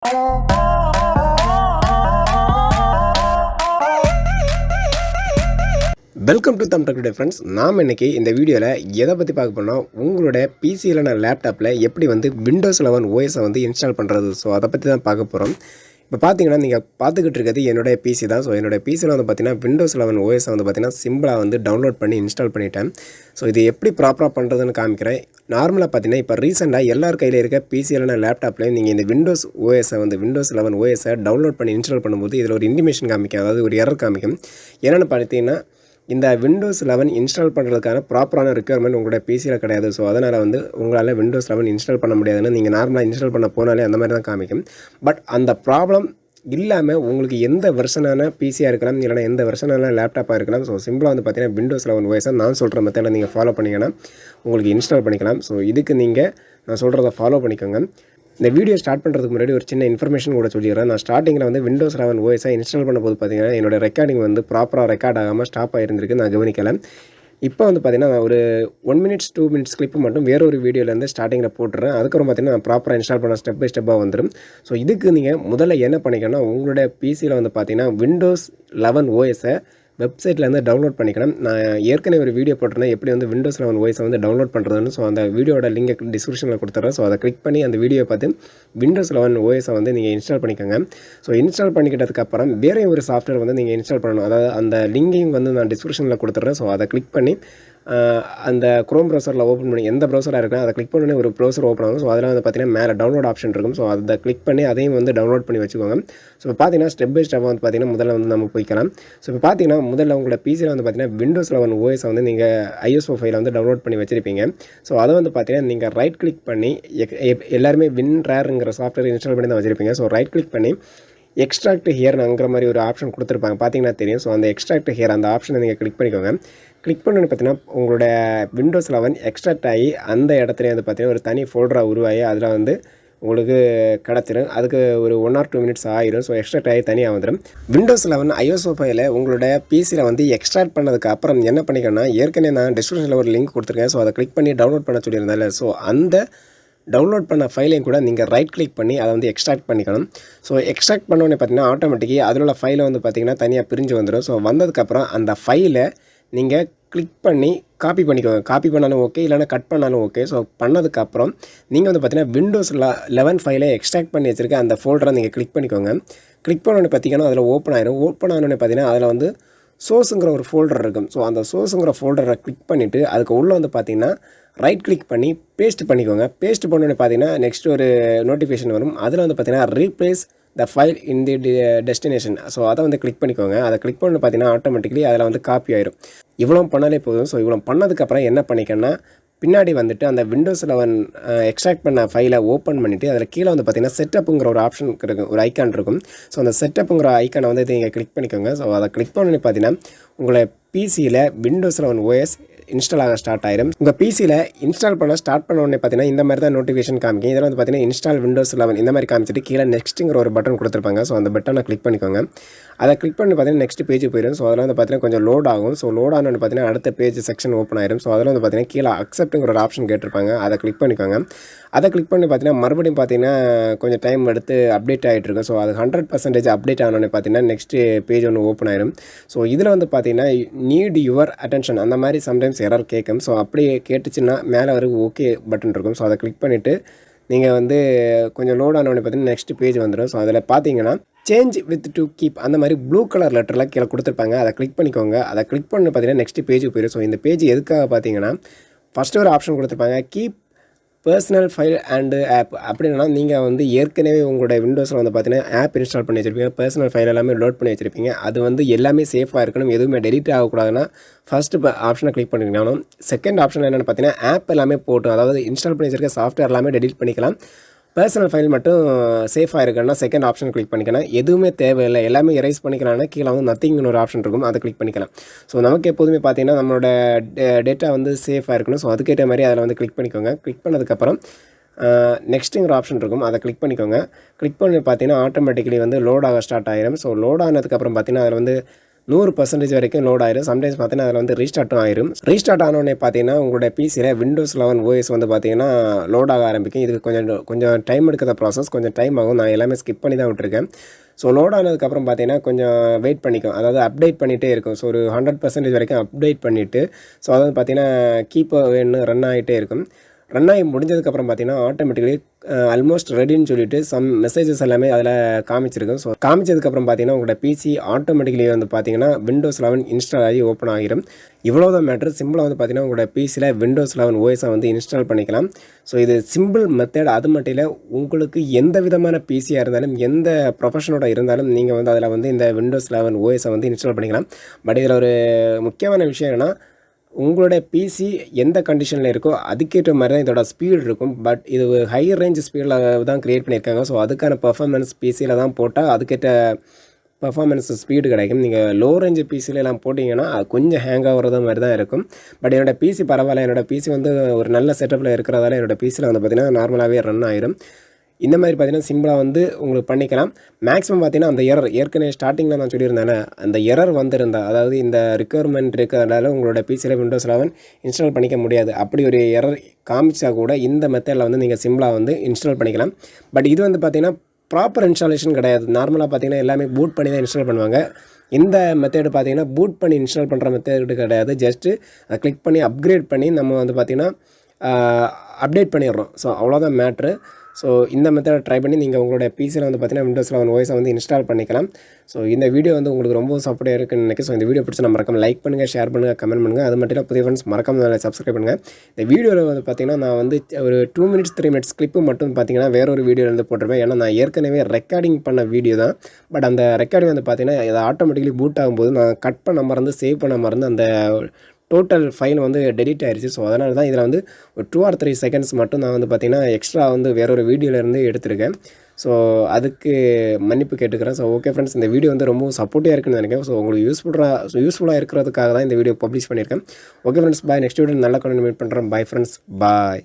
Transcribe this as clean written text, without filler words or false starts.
Welcome to them tech friends. நாம் இன்றைக்கி இந்த வீடியோவில் எதை பற்றி பார்க்க போனால் உங்களோட பிசி இல்லைனா லேப்டாப்பில் எப்படி வந்து விண்டோஸ் 11 ஓஎஸை வந்து இன்ஸ்டால் பண்ணுறது. ஸோ அதை பற்றி தான் பார்க்க போகிறோம். இப்போ பார்த்தீங்கன்னா நீங்கள் பார்த்துக்கிட்டு இருக்கிறது என்னுடைய பிசி தான். ஸோ என்னோடய பிசியில் வந்து பார்த்திங்கன்னா விண்டோஸ் 11 ஓஎஸை வந்து பார்த்திங்கன்னா சிம்பிளாக வந்து டவுன்லோட் பண்ணி இன்ஸ்டால் பண்ணிட்டேன். ஸோ இது எப்படி ப்ராப்பராக பண்ணுறதுன்னு காமிக்கிறேன். நார்மலாக பார்த்தீங்கன்னா இப்போ ரீசெண்டாக எல்லார் கையில் இருக்க பிசி இல்லைனா லேப்டாப்லேயும் நீங்கள் இந்த விண்டோஸ் 11 ஓஎஸை டவுன்லோட் பண்ணி இன்ஸ்டால் பண்ணும்போது இதில் ஒரு இன்டிமேஷன் காமிக்கும், அதாவது ஒரு எரர் காமிக்கும். என்னென்னு பார்த்தீங்கன்னா இந்த விண்டோஸ் 11 இன்ஸ்டால் பண்ணுறதுக்கான ப்ராப்பரான ரெக்யர்மெண்ட் உங்களோட பிசியில் கிடையாது. ஸோ அதனால் வந்து உங்களால் விண்டோஸ் 11 இன்ஸ்டால் பண்ண முடியாதுன்னு நீங்கள் நார்மலாக இன்ஸ்டால் பண்ண போனாலே அந்த மாதிரி தான் காமிக்கும். பட் அந்த ப்ராப்ளம் இல்லாமல் உங்களுக்கு எந்த வெர்ஷனான பிசியாக இருக்கலாம், இல்லைனா எந்த வெர்ஷனான லேப்டாப்பாக இருக்கலாம். ஸோ சிம்பிளாக வந்து பார்த்தீங்கன்னா விண்டோஸ் 11 ஓஎஸை நான் சொல்கிற மெத்தடில் நீங்கள் ஃபாலோ பண்ணிங்கன்னா உங்களுக்கு இன்ஸ்டால் பண்ணிக்கலாம். ஸோ இதுக்கு நீங்கள் நான் சொல்கிறத ஃபாலோ பண்ணிக்கோங்க. இந்த வீடியோ ஸ்டார்ட் பண்ணுறதுக்கு முன்னாடி ஒரு சின்ன இன்ஃபர்மேஷன் கூட சொல்லிடுறேன். நான் ஸ்டார்டிங்கில் வந்து விண்டோஸ் 11 ஓஎஸை இன்ஸ்டால் பண்ணும்போது பார்த்தீங்கன்னா என்னோட ரெக்கார்டிங் வந்து ப்ராப்பராக ரெக்கார்ட் ஆகாமல் ஸ்டாப் ஆகிருந்திருக்கு, நான் கவனிக்கலை. இப்போ வந்து பார்த்தீங்கன்னா ஒரு 1 மினிட்ஸ் 2 மினிட்ஸ் கிளிப்பு மட்டும் வேற ஒரு வீடியோலேருந்து ஸ்டார்டிங்கில் போட்டுறேன். அதுக்கப்புறம் பார்த்தீங்கன்னா நான் ப்ராப்பராக இன்ஸ்டால் பண்ண ஸ்டெப் பை ஸ்டெப்பாக வந்துடும். ஸோ இதுக்கு நீங்கள் முதல்ல என்ன பண்ணிக்கணும்னா உங்களோட பிசியில் வந்து பார்த்தீங்கன்னா விண்டோஸ் 11 ஓஎஸை வெப்சைட்லேருந்து டவுன்லோட் பண்ணிக்கலாம். நான் ஏற்கனவே ஒரு வீடியோ போட்டிருந்தேன் எப்படி வந்து விண்டோஸ் 11 ஓஎஸை வந்து டவுன்லோட் பண்ணுறதுன்னு. ஸோ அந்த வீடியோட லிங்கை டிஸ்கிரிப்ஷனில் கொடுத்துட்றேன். ஸோ அதை கிளிக் பண்ணி அந்த வீடியோ பார்த்து விண்டோஸ் 11 ஓஎஸை வந்து நீங்கள் இன்ஸ்டால் பண்ணிக்கோங்க. ஸோ இன்ஸ்டால் பண்ணிக்கிட்டதுக்கப்புறம் வேறு ஒரு சாஃப்ட்வேர் வந்து நீங்கள் இன்ஸ்டால் பண்ணணும். அதாவது அந்த லிங்கையும் வந்து நான் டிஸ்கிரிப்ஷனில் கொடுத்துட்றேன். ஸோ அதை கிளிக் பண்ணி அந்த குரோம் ப்ரௌசரில் ஓப்பன் பண்ணி எந்த ப்ரௌசராக இருக்குன்னா அதை கிளிக் பண்ணி ஒரு ப்ரௌசர் ஓப்பன் ஆகும். ஸோ அதில் வந்து பார்த்தீங்கன்னா மேலே டவுன்லோட் ஆப்ஷன் இருக்கும். ஸோ அதை கிளிக் பண்ணி அதையும் வந்து டவுன்லோட் பண்ணி வச்சுக்கோங்க. ஸோ இப்போ பார்த்தீங்கன்னா ஸ்டெப் பை ஸ்டெப்பாக வந்து பார்த்தீங்கன்னா முதல்ல வந்து நம்ம போய்க்கலாம். ஸோ இப்போ பார்த்தீங்கன்னா முதல்ல உங்களோட பிசியில் வந்து பார்த்தீங்கன்னா விண்டோஸ் 11 ஓஎஸை வந்து நீங்கள் ஐஎஸ்ஓ ஃபைலை வந்து டவுன்லோட் பண்ணி வச்சிருப்பீங்க. ஸோ அதை வந்து பார்த்தீங்கன்னா நீங்கள் ரைட் கிளிக் பண்ணி எல்லாருமே WinRARங்கிற சாஃப்ட்வேர் இன்ஸ்டால் பண்ணி தான் வச்சுருப்பீங்க. ஸோ ரைட் கிளிக் பண்ணி எக்ஸ்ட்ராக்ட் ஹியர்ங்கிற மாதிரி ஒரு ஆப்ஷன் கொடுத்துருப்பாங்க, பார்த்தீங்கன்னா தெரியும். ஸோ அந்த எக்ஸ்ட்ராக்ட் ஹியர் அந்த ஆப்ஷனை நீங்கள் கிளிக் பண்ணிக்கோங்க. கிளிக் பண்ணி பார்த்தீங்கன்னா உங்களோட விண்டோஸ் 11 எக்ஸ்ட்ராக்ட் ஆகி அந்த இடத்துல வந்து பார்த்தீங்கன்னா ஒரு தனி ஃபோல்டராக உருவாகி அதில் வந்து உங்களுக்கு கிடச்சிரும். அதுக்கு ஒரு 1 or 2 மினிட்ஸ் ஆகிடும். ஸோ எக்ஸ்ட்ராக்ட் ஆகி தனியாக வந்துடும். விண்டோஸ் 11 ஐஎஸ்ஓ ஃபைலை உங்களோட பிசியில் வந்து எக்ஸ்ட்ராக்ட் பண்ணதுக்கு அப்புறம் என்ன பண்ணிக்கணும்னா ஏற்கனவே நான் டிஸ்கிரிப்ஷனில் ஒரு லிங்க் கொடுத்துருக்கேன். ஸோ அதை கிளிக் பண்ணி டவுன்லோட் பண்ண சொல்லியிருந்தால ஸோ அந்த டவுன்லோட் பண்ண ஃபைலையும் கூட நீங்கள் ரைட் கிளிக் பண்ணி அதை வந்து எக்ஸ்ட்ராக்ட் பண்ணிக்கணும். ஸோ எக்ஸ்ட்ராக்ட் பண்ணோன்னே பார்த்தீங்கன்னா ஆட்டோமேட்டிக்காக அதில் உள்ள ஃபைலை வந்து பார்த்திங்கன்னா தனியாக பிரிஞ்சு வந்துடும். ஸோ வந்ததுக்கப்புறம் அந்த ஃபைலை நீங்கள் கிளிக் பண்ணி காப்பி பண்ணிக்கோங்க. காப்பி பண்ணாலும் ஓகே, இல்லைனா கட் பண்ணாலும் ஓகே. ஸோ பண்ணதுக்கப்புறம் நீங்கள் வந்து பார்த்தீங்கன்னா விண்டோஸ் 11 ஃபைலை எக்ஸ்ட்ராக்ட் பண்ணி வச்சுருக்க அந்த ஃபோல்டரை நீங்கள் கிளிக் பண்ணிக்கோங்க. கிளிக் பண்ணோன்னே பார்த்தீங்கன்னா அதில் ஓப்பன் ஆயிரும். ஓப்பன் ஆனோடனே பார்த்தீங்கன்னா அதில் வந்து சோர்ஸுங்கிற ஒரு ஃபோல்டர் இருக்கும். ஸோ அந்த சோர்ஸுங்கிற ஃபோல்டரை கிளிக் பண்ணிவிட்டு அதுக்கு உள்ளே வந்து பார்த்திங்கன்னா ரைட் கிளிக் பண்ணி பேஸ்ட் பண்ணிக்கோங்க. பேஸ்ட் பண்ணோன்னே பார்த்தீங்கன்னா நெக்ஸ்ட் ஒரு நோட்டிஃபிகேஷன் வரும். அதில் வந்து பார்த்தீங்கன்னா replace the file in the destination. So அதை வந்து கிளிக் பண்ணிக்கோங்க. அதை கிளிக் பண்ணி பார்த்தீங்கன்னா ஆட்டோமேட்டிக்கலி அதில் வந்து காப்பி ஆயிரும். இவ்வளோ பண்ணாலே போதும். ஸோ இவ்வளோ பண்ணதுக்கப்புறம் என்ன பண்ணிக்கன்னா பின்னாடி வந்துட்டு அந்த விண்டோஸ் 11 எக்ஸ்ட்ராக்ட் பண்ண ஃபைலை ஓப்பன் பண்ணிவிட்டு அதில் கீழே வந்து பார்த்திங்கன்னா செட்டப்புங்கிற ஒரு ஆப்ஷன் இருக்கும், ஒரு ஐக்கான் இருக்கும். ஸோ அந்த செட்டப்புங்கிற ஐக்கானை வந்து நீங்கள் கிளிக் பண்ணிக்கோங்க. ஸோ அதை கிளிக் பண்ணி பார்த்தீங்கன்னா உங்களை பிசியில் விண்டோஸ் 11 ஓஎஸ் இன்ஸ்டால் ஆக ஸ்டார்ட் ஆயிடும். உங்கள் பிசியில் இன்ஸ்டால் பண்ண ஸ்டார்ட் பண்ண உடனே பார்த்தீங்கன்னா இந்த மாதிரி தான் நோட்டிஃபிகேஷன் காமிக்கும். இதெல்லாம் வந்து பார்த்தீங்கன்னா இன்ஸ்டால் விண்டோஸ் 11 இந்த மாதிரி காமிச்சிட்டு கீழே நெக்ஸ்ட்டுங்கிற ஒரு பட்டன் கொடுத்துருப்பாங்க. ஸோ அந்த பட்டனை கிளிக் பண்ணிக்கோங்க. அதை கிளிக் பண்ணி பார்த்தீங்கன்னா நெக்ஸ்ட் பேஜ் போயிடும். ஸோ அதில் வந்து பார்த்தீங்கன்னா கொஞ்சம் லோட் ஆகும். ஸோ லோட் ஆனோன்னு பார்த்தீங்கன்னா அடுத்த பேஜ் செக்ஷன் ஓப்பன் ஆயிடும். ஸோ அதில் வந்து பார்த்தீங்கன்னா கீழே அக்செப்ட்டுங்கிற ஒரு ஆப்ஷன் கேட்டிருப்பாங்க, அதை கிளிக் பண்ணிக்கோங்க. அதை கிளிக் பண்ணி பார்த்தீங்கன்னா மறுபடியும் பார்த்தீங்கன்னா கொஞ்சம் டைம் எடுத்து அப்டேட் ஆகிட்டு இருக்கும். ஸோ அது 100% அப்டேட் ஆனோடனே பார்த்தீங்கன்னா நெக்ஸ்ட் பேஜ் ஒன்று ஓப்பன் ஆயிடும். ஸோ இதில் வந்து பார்த்தீங்கன்னா நீட் யுவர் அட்டென்ஷன் அந்த மாதிரி சம்டைம்ஸ் எரர் கேட்கும். ஸோ அப்படியே கேட்டுச்சுன்னா மேலே ஒரு ஓகே பட்டன் இருக்கும். ஸோ அதை கிளிக் பண்ணிவிட்டு நீங்கள் வந்து கொஞ்சம் லோட் ஆனோடனே பார்த்தீங்கன்னா நெக்ஸ்ட் பேஜ் வந்துடும். ஸோ அதில் பார்த்தீங்கன்னா சேஞ்ச் வித் டு கீப் அந்த மாதிரி ப்ளூ கலர் லெட்டரில் கீழே கொடுத்துருப்பாங்க, அதை கிளிக் பண்ணிக்கோங்க. அதை கிளிக் பண்ணி பார்த்தீங்கன்னா நெக்ஸ்ட் பேஜுக்கு போயிடும். ஸோ இந்த பேஜ் எதுக்காக பார்த்தீங்கன்னா ஃபஸ்ட்டு ஒரு ஆப்ஷன் கொடுத்துருப்பாங்க keep personal file and app. அப்படின்னா நீங்கள் வந்து ஏற்கனவே உங்களோட விண்டோஸில் வந்து பார்த்தீங்கன்னா ஆப் இன்ஸ்டால் பண்ணி வச்சுருப்பீங்க, பர்சனல் ஃபைல் எல்லாமே லோட் பண்ணி வச்சுருப்பீங்க. அது வந்து எல்லாமே சேஃபாக இருக்கணும், எதுவுமே டெலிட் ஆகக்கூடாதுன்னா ஃபஸ்ட்டு ஆப்ஷனை கிளிக் பண்ணிக்கணும். செகண்ட் ஆப்ஷன் என்னென்னு பார்த்தீங்கன்னா ஆப் எல்லாமே போட்டும், அதாவது இன்ஸ்டால் பண்ணி வச்சுருக்க சாஃப்ட்வேர் எல்லாமே டெலிட் பண்ணிக்கலாம். பர்சனல் ஃபைல் மட்டும் சேஃபாக இருக்குன்னா செகண்ட் ஆப்ஷன் கிளிக் பண்ணிக்கலாம். எதுவுமே தேவையில்லை, எல்லாமே எரைஸ் பண்ணிக்கலாம்னா கீழே வந்து நத்திங்னு ஒரு ஆப்ஷன் இருக்கும், அதை கிளிக் பண்ணிக்கலாம். ஸோ நமக்கு எப்போதுமே பார்த்தீங்கன்னா நம்மளோட டேட்டா வந்து சேஃபாக இருக்கணும். ஸோ அதுக்கேற்ற மாதிரி அதில் வந்து கிளிக் பண்ணிக்கோங்க. கிளிக் பண்ணதுக்கப்புறம் நெக்ஸ்ட்டுங்கிற ஆப்ஷன் இருக்கும், அதை கிளிக் பண்ணிக்கோங்க. கிளிக் பண்ணி பார்த்தீங்கன்னா ஆட்டோமேட்டிக்கலி வந்து லோட் ஆக ஸ்டார்ட் ஆகிடும். ஸோ லோட் ஆனதுக்கப்புறம் பார்த்தீங்கன்னா அதில் வந்து 100% வரைக்கும் லோட் ஆயிரும். சம்டைம்ஸ் பார்த்தீங்கன்னா அதில் வந்து ரீஸ்டார்ட்டும் ஆயிரும். ரீஸ்டார்ட் ஆனோடனே பார்த்தீங்கன்னா உங்களுடைய பிசியில் Windows 11 OS வந்து பார்த்தீங்கன்னா லோட் ஆக ஆரம்பிக்கும். இதுக்கு கொஞ்சம் டைம் எடுக்கிற ப்ராசஸ், கொஞ்சம் டைம் ஆகும். நான் எல்லாமே ஸ்கிப் பண்ணி தான் விட்டுருக்கேன். ஸோ லோட் ஆனதுக்கப்புறம் பார்த்தீங்கன்னா கொஞ்சம் வெயிட் பண்ணிக்கும், அதாவது அப்டேட் பண்ணிகிட்டே இருக்கும். ஸோ ஒரு 100% வரைக்கும் அப்டேட் பண்ணிவிட்டு ஸோ அதாவது பார்த்தீங்கன்னா வேணும் ரன் ஆகிட்டே இருக்கும். ரன் ஆகி முடிஞ்சதுக்கப்புறம் பார்த்தீங்கன்னா ஆட்டோமேட்டிக்கலி ஆல்மோஸ்ட் ரெடின்னு சொல்லிட்டு சம் மெசேஜஸ் எல்லாமே அதில் காமிச்சிருக்கும். ஸோ காமிச்சதுக்கப்புறம் பார்த்தீங்கன்னா உங்களோட பிசி ஆட்டோமேட்டிக்கலி வந்து பார்த்தீங்கன்னா Windows 11 இன்ஸ்டால் ஆகி ஓப்பன் ஆகிரும். இவ்வளோதான் மேட்ரு. சிம்பிளாக வந்து பார்த்தீங்கன்னா உங்களோட பிசியில் Windows 11 OS வந்து இன்ஸ்டால் பண்ணிக்கலாம். ஸோ இது சிம்பிள் மெத்தட். அது மட்டும் இல்லை, உங்களுக்கு எந்த விதமான பிசியாக இருந்தாலும், எந்த ப்ரொஃபஷனோட இருந்தாலும் நீங்கள் வந்து அதில் வந்து இந்த Windows 11 OS வந்து இன்ஸ்டால் பண்ணிக்கலாம். பட் இதில் ஒரு முக்கியமான விஷயம் என்னென்னா, உங்களுடைய பிசி எந்த கண்டிஷனில் இருக்கோ அதுக்கேற்ற மாதிரி தான் இதோட ஸ்பீடு இருக்கும். பட் இது ஹை ரேஞ்ச் ஸ்பீடில் தான் க்ரியேட் பண்ணியிருக்காங்க. ஸோ அதுக்கான பர்ஃபார்மன்ஸ் பிசியில் தான் போட்டால் அதுக்கேற்ற பர்ஃபார்மன்ஸ் ஸ்பீடு கிடைக்கும். நீங்கள் லோ ரேஞ்ச் பிசிலெலாம் போட்டிங்கன்னா கொஞ்சம் ஹேங் ஆகிறது மாதிரி தான் இருக்கும். பட் என்னோடய பிசி பரவாயில்ல. என்னோடய பிசி வந்து ஒரு நல்ல செட்டப்பில் இருக்கிறதால என்னோடய பிசியில் வந்து பார்த்திங்கன்னா நார்மலாகவே ரன் ஆயிரும். இந்த மாதிரி பார்த்தீங்கன்னா சிம்பிளாக வந்து உங்களுக்கு பண்ணிக்கலாம். மேக்ஸிமம் பார்த்தீங்கன்னா அந்த ஏற்கனவே ஸ்டார்டிங்கில் நான் சொல்லியிருந்தேன், அந்த எரர் வந்திருந்தா, அதாவது இந்த ரிக்குவயர்மெண்ட் இருக்கிறதால உங்களோட பிசியில் Windows 11 இன்ஸ்டால் பண்ணிக்க முடியாது, அப்படி ஒரு எரர் காமிச்சா கூட இந்த மெத்தடில் வந்து நீங்கள் சிம்பிளாக வந்து இன்ஸ்டால் பண்ணிக்கலாம். பட் இது வந்து பார்த்திங்கன்னா ப்ராப்பர் இன்ஸ்டாலேஷன் கிடையாது. நார்மலாக பார்த்திங்கன்னா எல்லாமே பூட் பண்ணி தான் இன்ஸ்டால் பண்ணுவாங்க. இந்த மெத்தேடு பார்த்திங்கன்னா பூட் பண்ணி இன்ஸ்டால் பண்ணுற மெத்தேடு கிடையாது. ஜஸ்ட்டு அதை கிளிக் பண்ணி அப்கிரேட் பண்ணி நம்ம வந்து பார்த்திங்கன்னா அப்டேட் பண்ணிடுறோம். ஸோ அவ்வளோதான் மேட்ரு. ஸோ இந்த மெத்தடை ட்ரை பண்ணி நீங்கள் உங்களுடைய பிசியில் வந்து பார்த்தீங்கன்னா Windows 11 OS வந்து இன்ஸ்டால் பண்ணிக்கலாம். ஸோ இந்த வீடியோ வந்து உங்களுக்கு ரொம்ப சப்போர்ட்டாக இருக்குன்னு நினைக்கிறேன். ஸோ இந்த வீடியோ பிடிச்சி நம்ம மறக்காம லைக் பண்ணுங்கள், ஷேர் பண்ணுங்கள், கமெண்ட் பண்ணுங்கள். அது மட்டும் இல்லை, புதிய ஃப்ரெண்ட்ஸ் மறக்காம சப்ஸ்கிரைப் பண்ணுங்கள். இந்த வீடியோவில் வந்து பார்த்திங்கன்னா நான் வந்து ஒரு 2 minutes 3 minutes கிளிப்பு மட்டும் பார்த்திங்கன்னா வேறொரு வீடியோவில் போட்டிருப்பேன். ஏன்னா நான் ஏற்கனவே ரெக்கார்டிங் பண்ண வீடியோ தான். பட் அந்த ரெக்கார்டிங் வந்து பார்த்திங்கன்னா இதை ஆட்டோமேட்டிக்கலி பூட் ஆகும்போது நான் கட் பண்ண மறந்து சேவ் பண்ண மறந்து அந்த டோட்டல் ஃபைல் வந்து டெலிட் ஆயிடுச்சு. ஸோ அதனால தான் இதில் வந்து ஒரு 2 or 3 seconds மட்டும் நான் வந்து பார்த்திங்கன்னா எக்ஸ்ட்ரா வந்து வேறொரு வீடியோலேருந்து எடுத்திருக்கேன். ஸோ அதுக்கு மன்னிப்பு கேட்டுக்கிறேன். ஸோ ஓகே ஃப்ரெண்ட்ஸ், இந்த வீடியோ வந்து ரொம்ப சப்போர்ட்டிவாக இருக்குன்னு நினைக்கிறேன். ஸோ உங்களுக்கு யூஸ்ஃபுல்லாக இருக்கிறதுக்காக தான் இந்த வீடியோ பப்ளிஷ் பண்ணியிருக்கேன். ஓகே ஃப்ரெண்ட்ஸ், பாய். நெக்ஸ்ட் வீடியோ நல்ல கண்டென்ட் மீட் பண்ணுறேன். பாய் ஃப்ரெண்ட்ஸ், பாய்.